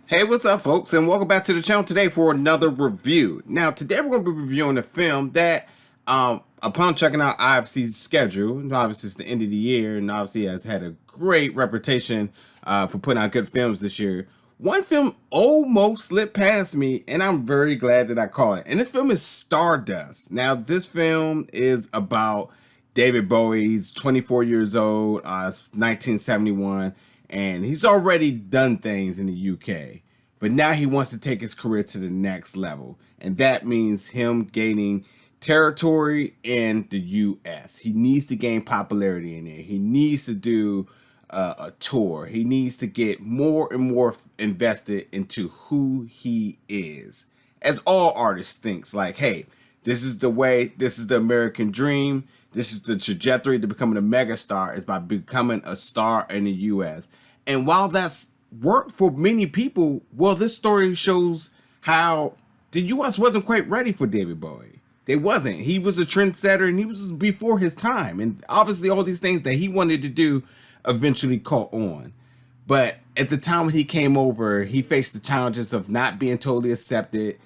Hey, what's up, folks, and welcome back to the channel today for another review. Now, today we're going to be reviewing a film that, upon checking out IFC's schedule, and obviously it's the end of the year, and obviously has had a great reputation for putting out good films this year. One film almost slipped past me, and I'm very glad that I caught it. And this film is Stardust. Now, this film is about David Bowie. He's 24 years old, it's 1971, and he's already done things in the UK. But now he wants to take his career to the next level. And that means him gaining territory in the US. He needs to gain popularity in there. He needs to do a tour. He needs to get more and more invested into who he is. As all artists thinks, like, hey, this is the way, this is the American dream. This is the trajectory to becoming a megastar is by becoming a star in the US. And while that's worked for many people, well, this story shows how the US wasn't quite ready for David Bowie. They wasn't. He was a trendsetter and he was before his time. And obviously all these things that he wanted to do eventually caught on. But at the time when he came over, he faced the challenges of not being totally accepted,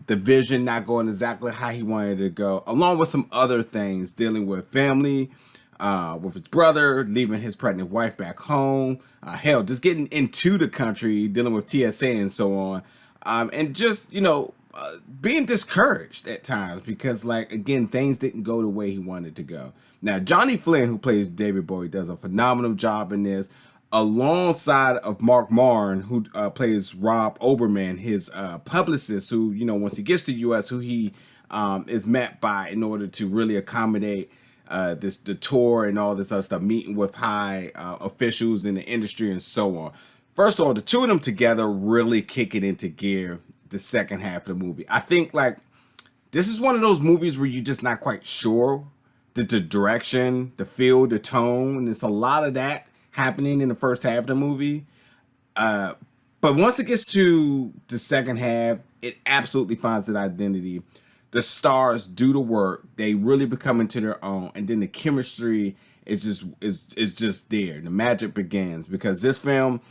the vision not going exactly how he wanted it to go, along with some other things dealing with family, with his brother, leaving his pregnant wife back home, hell, just getting into the country, dealing with TSA and so on, and just, being discouraged at times because, like, again, things didn't go the way he wanted to go. Now, Johnny Flynn, who plays David Bowie, does a phenomenal job in this, alongside of Marc Maron, who plays Rob Oberman, his publicist, who, once he gets to US, who he is met by in order to really accommodate the tour and all this other stuff, meeting with high officials in the industry and so on. First of all, the two of them together really kick it into gear the second half of the movie. I think, like, this is one of those movies where you're just not quite sure the direction, the feel, the tone, and it's a lot of that happening in the first half of the movie. But once it gets to the second half, it absolutely finds its identity. The stars do the work; they really become into their own, and then the chemistry is just there. The magic begins because this film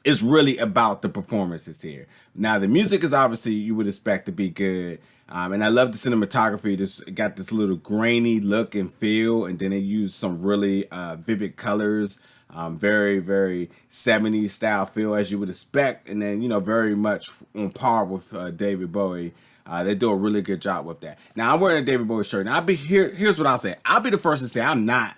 is really about the performances here. Now, the music is obviously you would expect to be good. And I love the cinematography. This got this little grainy look and feel, and then they use some really vivid colors, very, very 70s style feel as you would expect, and then, very much on par with David Bowie. They do a really good job with that. Now, I'm wearing a David Bowie shirt, and here's what I'll say. I'll be the first to say I'm not,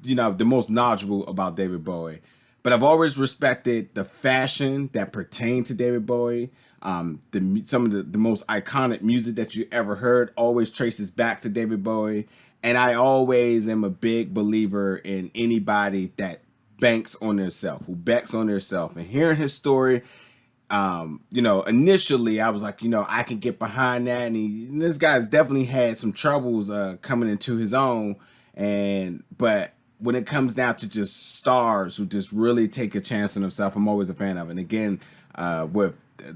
the most knowledgeable about David Bowie. But I've always respected the fashion that pertained to David Bowie. Some of the most iconic music that you ever heard always traces back to David Bowie. And I always am a big believer in anybody that banks on themselves, who bets on themselves. And hearing his story, initially I was like, I can get behind that. And this guy's definitely had some troubles coming into his own. But when it comes down to just stars who just really take a chance on themselves, I'm always a fan of it. And again,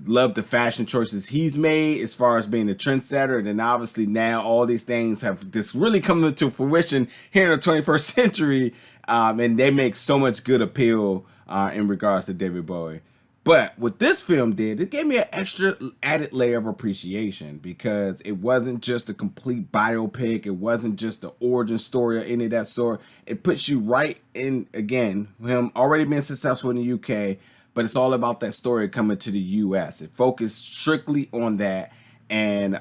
love the fashion choices he's made as far as being a trendsetter. And then obviously now all these things have this really come into fruition here in the 21st century. And they make so much good appeal in regards to David Bowie. But what this film did, it gave me an extra added layer of appreciation because it wasn't just a complete biopic. It wasn't just the origin story or any of that sort. It puts you right in, again, him already being successful in the UK, but it's all about that story coming to the US. It focused strictly on that. And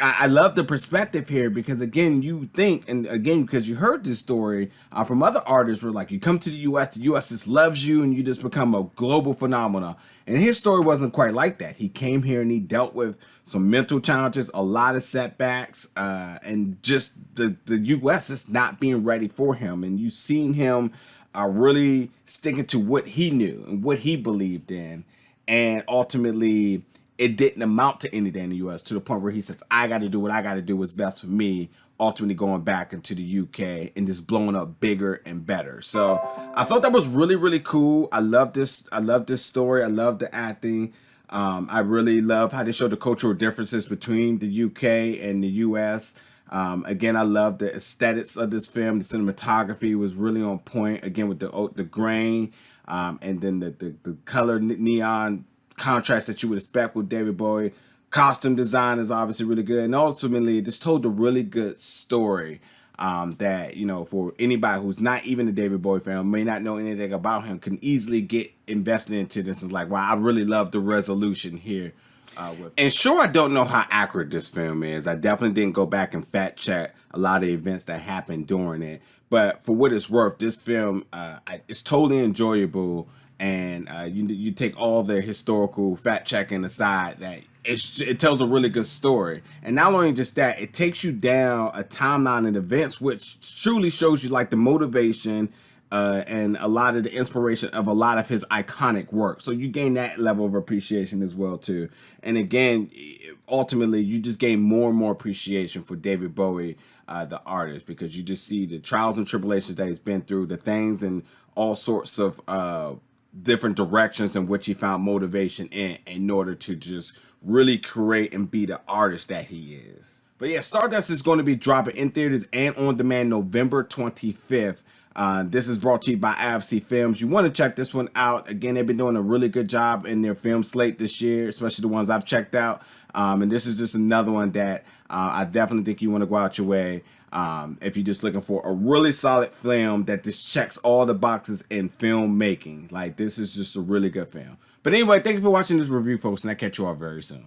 I love the perspective here because, again, you think, and again, because you heard this story from other artists where, like, you come to the US just loves you and you just become a global phenomenon. And his story wasn't quite like that. He came here and he dealt with some mental challenges, a lot of setbacks, and just the US just not being ready for him. And you've seen him really sticking to what he knew and what he believed in. And ultimately, it didn't amount to anything in the US to the point where he says, I got to do what I got to do what's best for me, ultimately going back into the UK and just blowing up bigger and better. So I thought that was really, really cool. I love this. I love this story. I love the acting. I really love how they show the cultural differences between the UK and the US. Again, I love the aesthetics of this film. The cinematography was really on point. Again, with the grain, and then the color neon contrast that you would expect with David Bowie. Costume design is obviously really good, and ultimately it just told a really good story that, you know, for anybody who's not even a David Bowie fan, may not know anything about him, can easily get invested into this. It's like, wow, I really love the resolution here. And sure, I don't know how accurate this film is. I definitely didn't go back and fact check a lot of the events that happened during it. But for what it's worth, this film it's totally enjoyable. And you take all the historical fact checking aside, that it tells a really good story. And not only just that, it takes you down a timeline of events, which truly shows you like the motivation and a lot of the inspiration of a lot of his iconic work. So you gain that level of appreciation as well too. And again, ultimately, you just gain more and more appreciation for David Bowie, the artist, because you just see the trials and tribulations that he's been through, the things and all sorts of different directions in which he found motivation in order to just really create and be the artist that he is. But yeah, Stardust is going to be dropping in theaters and on demand November 25th. This is brought to you by IFC Films. You want to check this one out. Again, they've been doing a really good job in their film slate this year, especially the ones I've checked out. And this is just another one that I definitely think you want to go out your way if you're just looking for a really solid film that just checks all the boxes in filmmaking. Like, this is just a really good film. But anyway, thank you for watching this review, folks, and I'll catch you all very soon.